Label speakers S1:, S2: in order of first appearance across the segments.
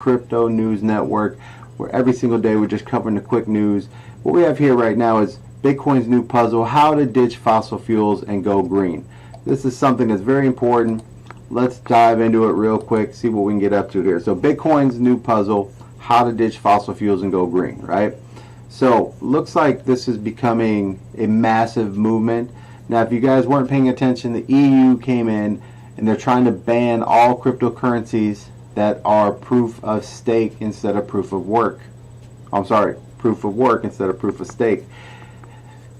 S1: Crypto News Network, where every single day we're just covering the quick news. What we have here right now is Bitcoin's new puzzle, how to ditch fossil fuels and go green. This is something that's very important. Let's dive into it real quick, see what we can get up to here. So Bitcoin's new puzzle, how to ditch fossil fuels and go green, right? So looks like this is becoming a massive movement. Now, if you guys weren't paying attention, the EU came in and they're trying to ban all cryptocurrencies that are proof of stake instead of proof of work. I'm sorry, proof of work instead of proof of stake.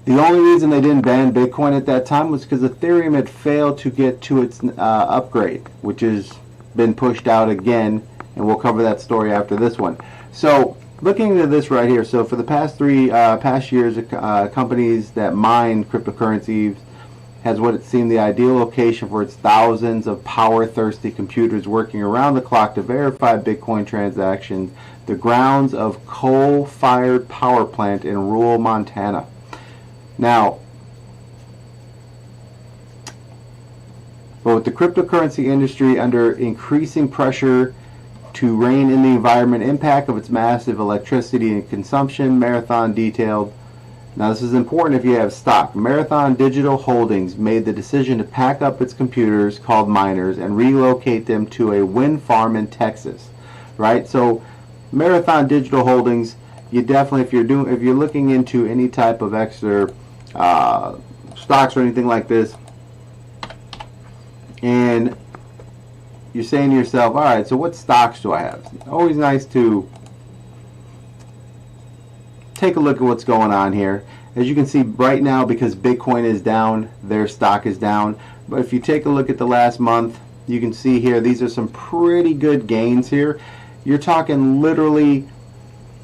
S1: The only reason they didn't ban Bitcoin at that time was because Ethereum had failed to get to its upgrade, which has been pushed out again, and we'll cover that story after this one. So looking at this right here, so for the past years, companies that mine cryptocurrencies has what it seemed the ideal location for its thousands of power-thirsty computers working around the clock to verify Bitcoin transactions, the grounds of coal-fired power plant in rural Montana. Now, but with the cryptocurrency industry under increasing pressure to rein in the environment impact of its massive electricity and consumption, Marathon detailed. Now this is important if you have stock. Marathon Digital Holdings made the decision to pack up its computers called miners and relocate them to a wind farm in Texas. Right? So Marathon Digital Holdings, you definitely, if you're looking into any type of extra stocks or anything like this, and you're saying to yourself, all right, so what stocks do I have? It's always nice to take a look at what's going on here. As you can see right now, because Bitcoin is down, their stock is down. But if you take a look at the last month, you can see here, these are some pretty good gains here. You're talking literally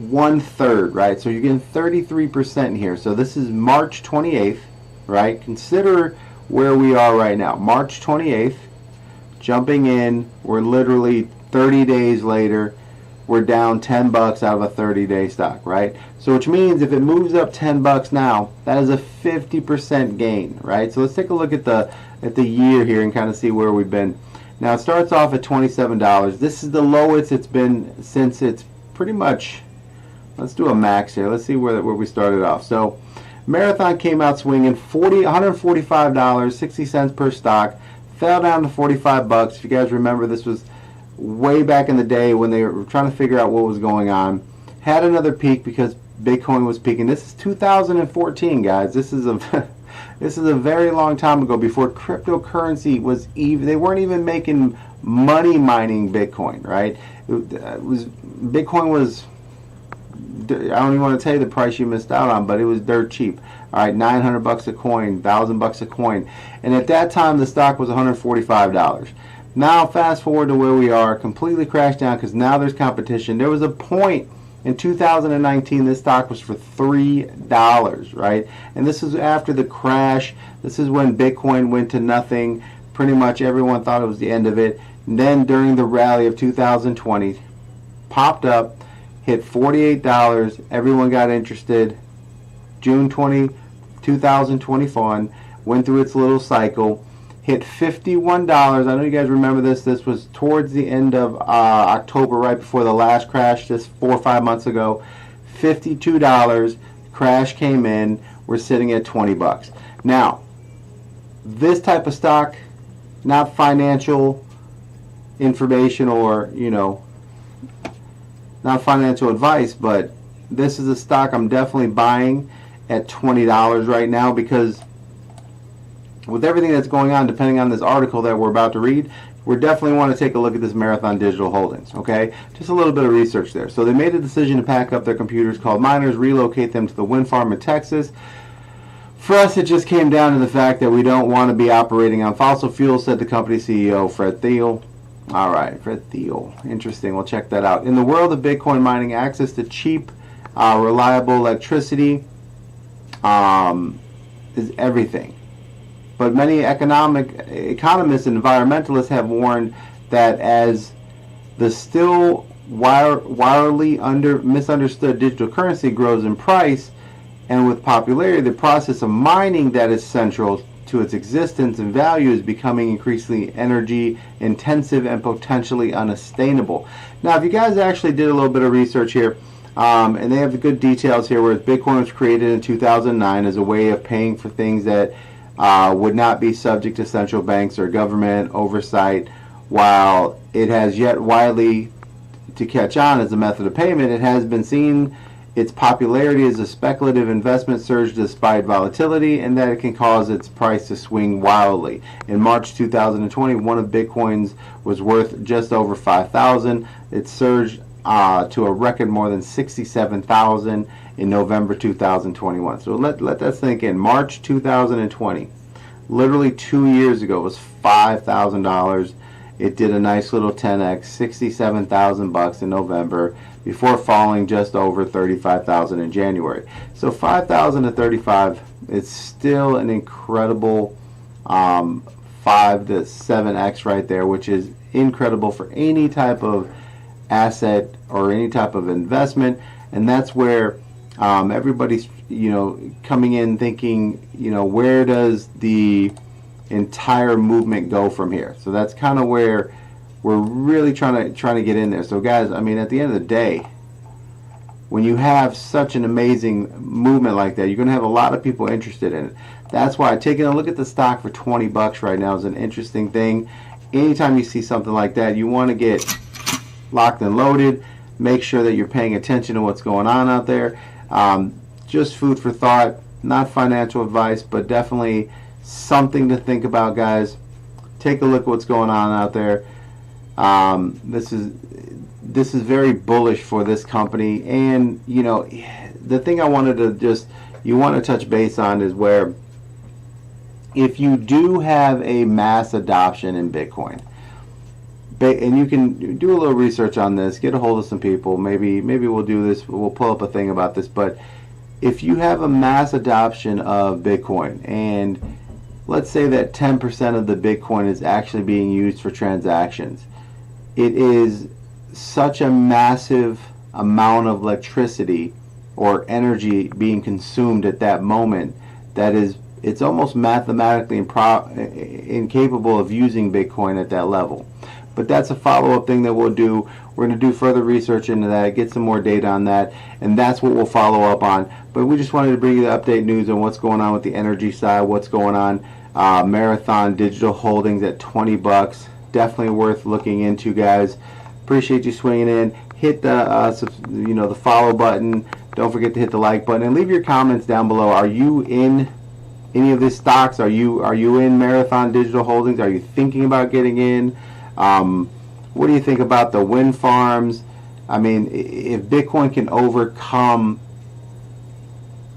S1: 1/3, right? So you're getting 33% here. So this is March 28th, right? Consider where we are right now. March 28th, jumping in, we're literally 30 days later, we're down $10 out of a 30-day stock, right? So which means if it moves up $10 now, that is a 50% gain, right? So let's take a look at the year here and kind of see where we've been. Now it starts off at $27. This is the lowest it's been since it's pretty much, let's do a max here. Let's see where we started off. So Marathon came out swinging $145, 60 cents per stock, fell down to $45. If you guys remember, this was way back in the day when they were trying to figure out what was going on. Had another peak because Bitcoin was peaking. This is 2014, guys. This is a this is a very long time ago, before cryptocurrency was even, they weren't even making money mining Bitcoin, right? Bitcoin was, I don't even want to tell you the price you missed out on, but it was dirt cheap. All right, $900 a coin, $1,000 a coin, and at that time the stock was $145. Now fast forward to where we are, completely crashed down because now there's competition. There was a point in 2019 this stock was for $3, right? And this is after the crash. This is when Bitcoin went to nothing. Pretty much everyone thought it was the end of it. And then during the rally of 2020, popped up, hit $48. Everyone got interested. June 20, 2021, went through its little cycle. Hit $51. I know you guys remember this. This was towards the end of October, right before the last crash, just 4 or 5 months ago. $52. Crash came in. We're sitting at $20. Now, this type of stock, not financial information or, not financial advice, but this is a stock I'm definitely buying at $20 right now, because with everything that's going on, depending on this article that we're about to read, we definitely want to take a look at this Marathon Digital Holdings, okay? Just a little bit of research there. So they made a decision to pack up their computers called miners, relocate them to the wind farm in Texas. For us, it just came down to the fact that we don't want to be operating on fossil fuels, said the company CEO, Fred Thiel. All right, Fred Thiel. Interesting. We'll check that out. In the world of Bitcoin mining, access to cheap, reliable electricity is everything. But many economists and environmentalists have warned that as the still wildly misunderstood digital currency grows in price and with popularity, the process of mining that is central to its existence and value is becoming increasingly energy intensive and potentially unsustainable. Now, if you guys actually did a little bit of research here, and they have the good details here, where Bitcoin was created in 2009 as a way of paying for things that would not be subject to central banks or government oversight. While it has yet widely to catch on as a method of payment, it has been seen its popularity as a speculative investment surge despite volatility, and that it can cause its price to swing wildly. In March 2020, one of Bitcoin's was worth just over 5,000. It surged to a record more than 67,000 in November 2021. So let that sink in. March 2020, literally 2 years ago, was $5,000. It did a nice little 10x, 67,000 bucks in November, before falling just over 35,000 in January. So 5,000 to 35, it's still an incredible 5 to 7x right there, which is incredible for any type of asset or any type of investment. And that's where everybody's coming in thinking, where does the entire movement go from here? So that's kind of where we're really trying to get in there. So guys, I mean, at the end of the day, when you have such an amazing movement like that, you're going to have a lot of people interested in it. That's why taking a look at the stock for 20 bucks right now is an interesting thing. Anytime you see something like that, you want to get locked and loaded. Make sure that you're paying attention to what's going on out there. Just food for thought, not financial advice, but definitely something to think about, guys. Take a look at what's going on out there. This is very bullish for this company. And the thing I wanted to you want to touch base on is where, if you do have a mass adoption in Bitcoin, and you can do a little research on this, get a hold of some people, maybe we'll do this, we'll pull up a thing about this, but if you have a mass adoption of Bitcoin, and let's say that 10% of the Bitcoin is actually being used for transactions, it is such a massive amount of electricity or energy being consumed at that moment that it's almost mathematically incapable of using Bitcoin at that level. But that's a follow-up thing that we'll do. We're going to do further research into that, get some more data on that, and that's what we'll follow up on. But we just wanted to bring you the update news on what's going on with the energy side, what's going on. Marathon Digital Holdings at 20 bucks. Definitely worth looking into, guys. Appreciate you swinging in. Hit the the follow button. Don't forget to hit the like button and leave your comments down below. Are you in any of these stocks? Are you in Marathon Digital Holdings? Are you thinking about getting in? What do you think about the wind farms? I mean, if Bitcoin can overcome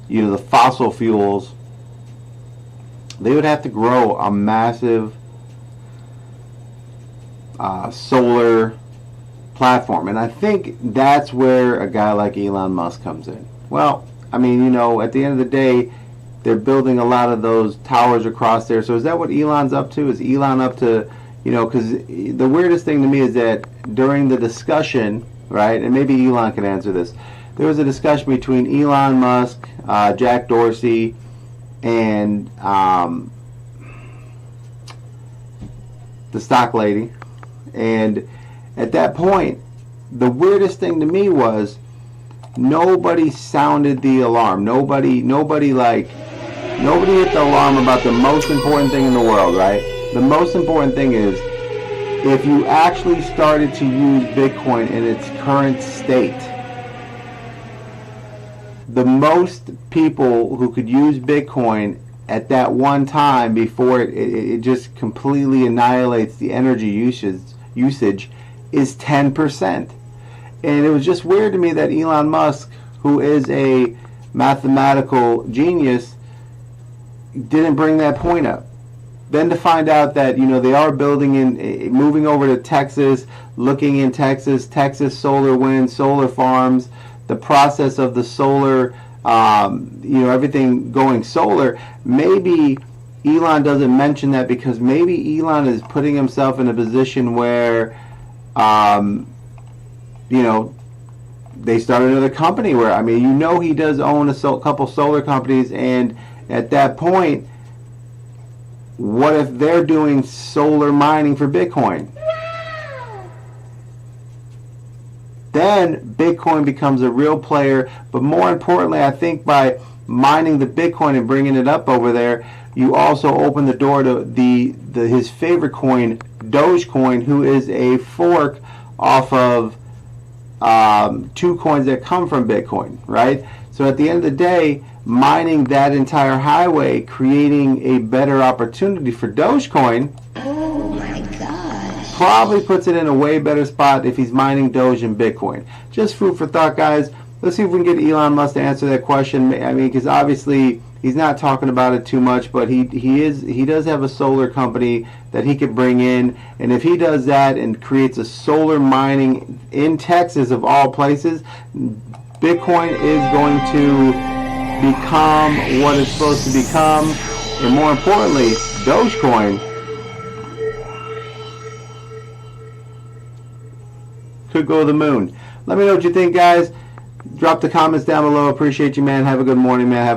S1: the fossil fuels, they would have to grow a massive solar platform. And I think that's where a guy like Elon Musk comes in. Well, I mean, at the end of the day, they're building a lot of those towers across there. So is that what Elon's up to? Is Elon up to, because the weirdest thing to me is that during the discussion, right, and maybe Elon can answer this, there was a discussion between Elon Musk, Jack Dorsey, and the stock lady. And at that point, the weirdest thing to me was nobody sounded the alarm. Nobody hit the alarm about the most important thing in the world, right? The most important thing is, if you actually started to use Bitcoin in its current state, the most people who could use Bitcoin at that one time before it just completely annihilates the energy usage is 10%. And it was just weird to me that Elon Musk, who is a mathematical genius, didn't bring that point up. Then to find out that they are moving over to Texas, looking in Texas solar wind, solar farms, the process of the solar, everything going solar. Maybe Elon doesn't mention that because maybe Elon is putting himself in a position where, they start another company where, he does own a couple solar companies, and at that point, what if they're doing solar mining for Bitcoin? Then Bitcoin becomes a real player. But more importantly, I think by mining the Bitcoin and bringing it up over there, you also open the door to his favorite coin, Dogecoin, who is a fork off of two coins that come from Bitcoin, right? So at the end of the day, mining that entire highway, creating a better opportunity for Dogecoin,
S2: Oh my gosh.
S1: probably puts it in a way better spot if he's mining Doge and Bitcoin. Just food for thought, guys. Let's see if we can get Elon Musk to answer that question. I mean, because obviously he's not talking about it too much, but he does have a solar company that he could bring in, and if he does that and creates a solar mining in Texas of all places, Bitcoin is going to become what it's supposed to become, and more importantly, Dogecoin could go to the moon. Let me know what you think, guys. Drop the comments down below. Appreciate you, man. Have a good morning, man. Have a